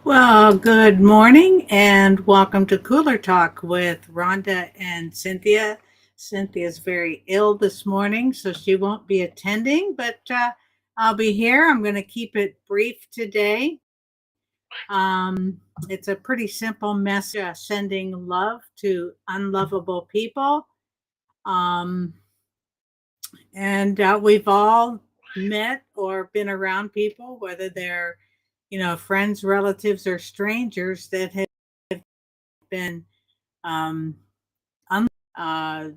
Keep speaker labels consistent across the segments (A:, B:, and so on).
A: Well, good morning and welcome to Cooler Talk with Rhonda and Cynthia. Cynthia's very ill this morning, so she won't be attending, but I'll be here. I'm going to keep it brief today. It's a pretty simple message sending love to unlovable people. Um, and we've all met or been around people, whether they're, friends, relatives, or strangers that have been um,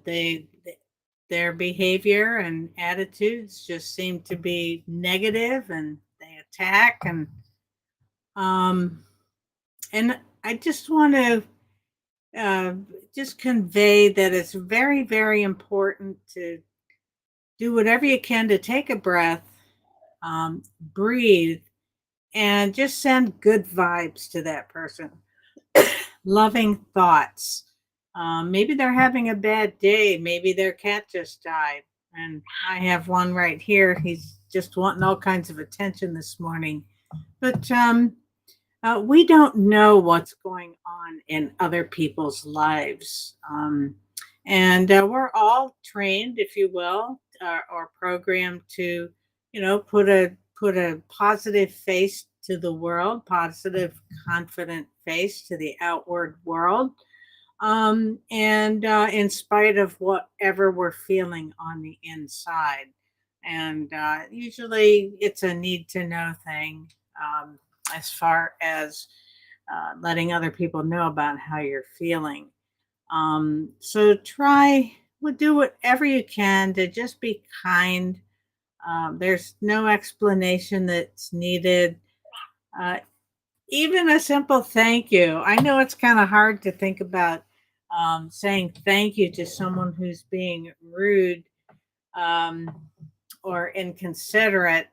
A: they their behavior and attitudes just seem to be negative, and they attack um, and I just want to uh, just convey that it's very, very important to do whatever you can to take a breath, breathe, and just send good vibes to that person. Loving thoughts. Maybe they're having a bad day. Maybe their cat just died. And I have one right here. He's just wanting all kinds of attention this morning. But we don't know what's going on in other people's lives. And we're all trained, if you will, or programmed to, put a positive face to the world, positive, confident face to the outward world. And in spite of whatever we're feeling on the inside. And usually it's a need to know thing, as far as letting other people know about how you're feeling. So do whatever you can to just be kind. There's no explanation that's needed. Uh, Even a simple thank you. I know it's kind of hard to think about saying thank you to someone who's being rude, um, or inconsiderate.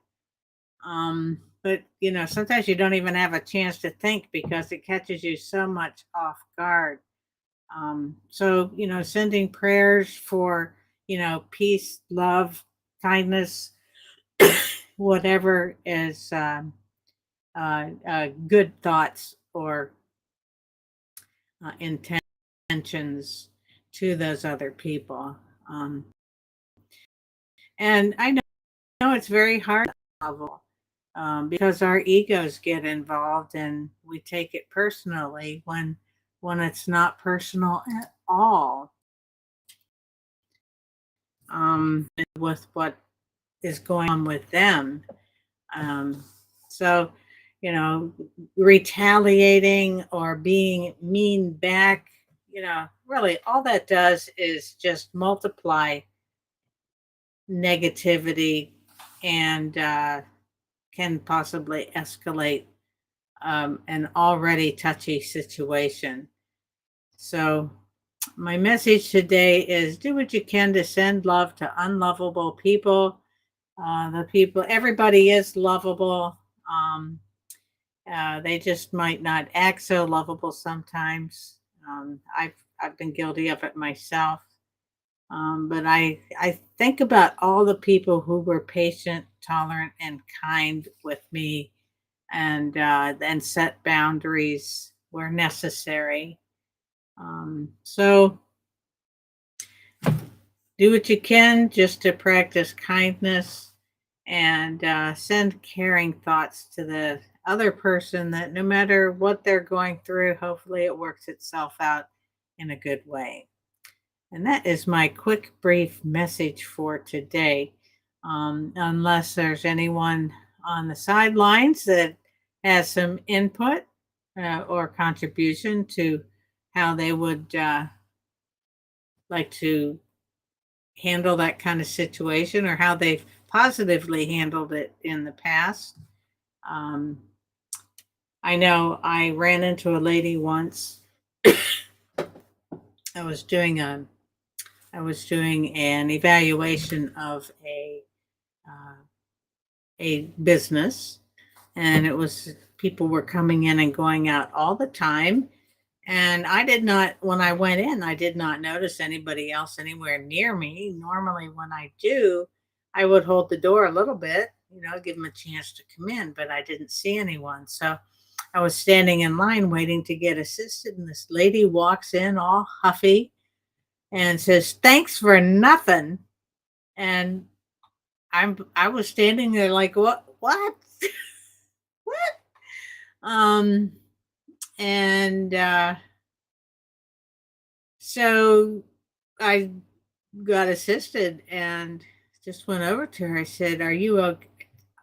A: But sometimes you don't even have a chance to think because it catches you so much off guard. So sending prayers for peace, love, kindness, whatever is good thoughts or intentions to those other people. And I know it's very hard level, because our egos get involved and we take it personally when it's not personal at all, with what is going on with them. So, you know, retaliating or being mean back, really all that does is just multiply negativity and can possibly escalate an already touchy situation. So, my message today is do what you can to send love to unlovable people. Everybody is lovable. They just might not act so lovable sometimes. I've been guilty of it myself. But I think about all the people who were patient, tolerant, and kind with me, and set boundaries where necessary. So do what you can just to practice kindness and send caring thoughts to the other person that no matter what they're going through, hopefully it works itself out in a good way. And that is my quick, brief message for today. Unless there's anyone on the sidelines that has some input or contribution to how they would like to handle that kind of situation or how they've positively handled it in the past. Um, I know I ran into a lady once. I was doing a I was doing an evaluation of uh, a business, and it was people were coming in and going out all the time. And I did not, when I went in, I did not notice anybody else anywhere near me. Normally, when I do, I would hold the door a little bit, give them a chance to come in, but I didn't see anyone. So I was standing in line waiting to get assisted, and this lady walks in all huffy and says, "Thanks for nothing." And I was standing there like, what? What? Um and So I got assisted and just went over to her. I said, Are you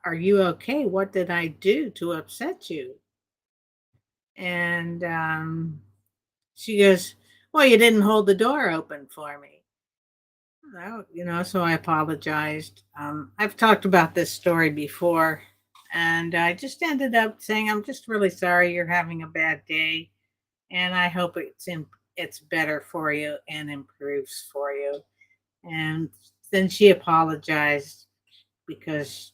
A: okay? What did I do to upset you?" And she goes, "Well, you didn't hold the door open for me." So I apologized. I've talked about this story before, and I just ended up saying, "I'm just really sorry you're having a bad day, and I hope it's better for you and improves for you." And then she apologized because,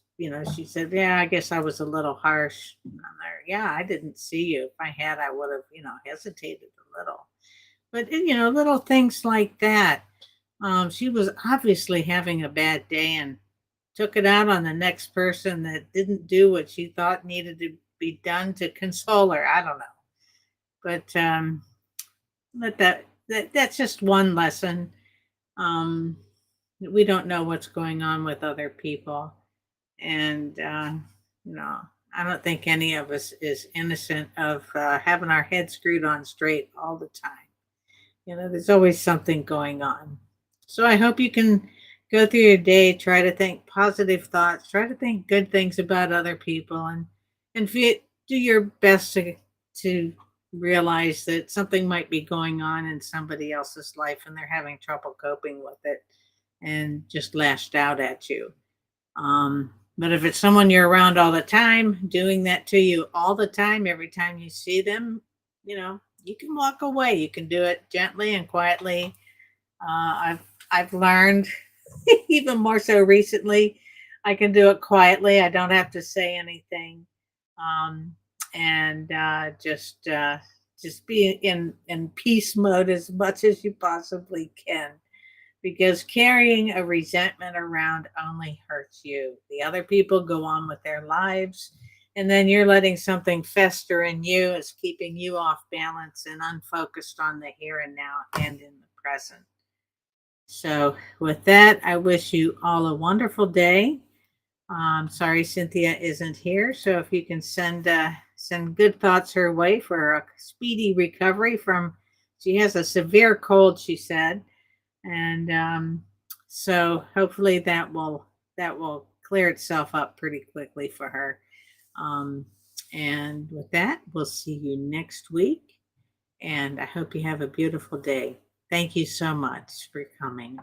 A: she said, "Yeah, I guess I was a little harsh." And I'm like, "Yeah, I didn't see you. If I had, I would have, hesitated a little." But, little things like that. She was obviously having a bad day and took it out on the next person that didn't do what she thought needed to be done to console her. I don't know. But that's just one lesson. Um, we don't know what's going on with other people, and you know, I don't think any of us is innocent of having our head screwed on straight all the time. There's always something going on. So I hope you can go through your day, try to think positive thoughts, try to think good things about other people, and do your best to realize that something might be going on in somebody else's life and they're having trouble coping with it and just lashed out at you. But if it's someone you're around all the time, doing that to you all the time, every time you see them, you can walk away. You can do it gently and quietly. I've learned, even more so recently, I can do it quietly. I don't have to say anything, and just be in peace mode as much as you possibly can, because carrying a resentment around only hurts you. The other people go on with their lives, and then you're letting something fester in you. It's keeping you off balance and unfocused on the here and now and in the present. So, with that, I wish you all a wonderful day. Sorry Cynthia isn't here, so if you can send good thoughts her way for a speedy recovery from. She has a severe cold, she said, and so hopefully that will clear itself up pretty quickly for her. Um, and with that, we'll see you next week, and I hope you have a beautiful day. Thank you so much for coming.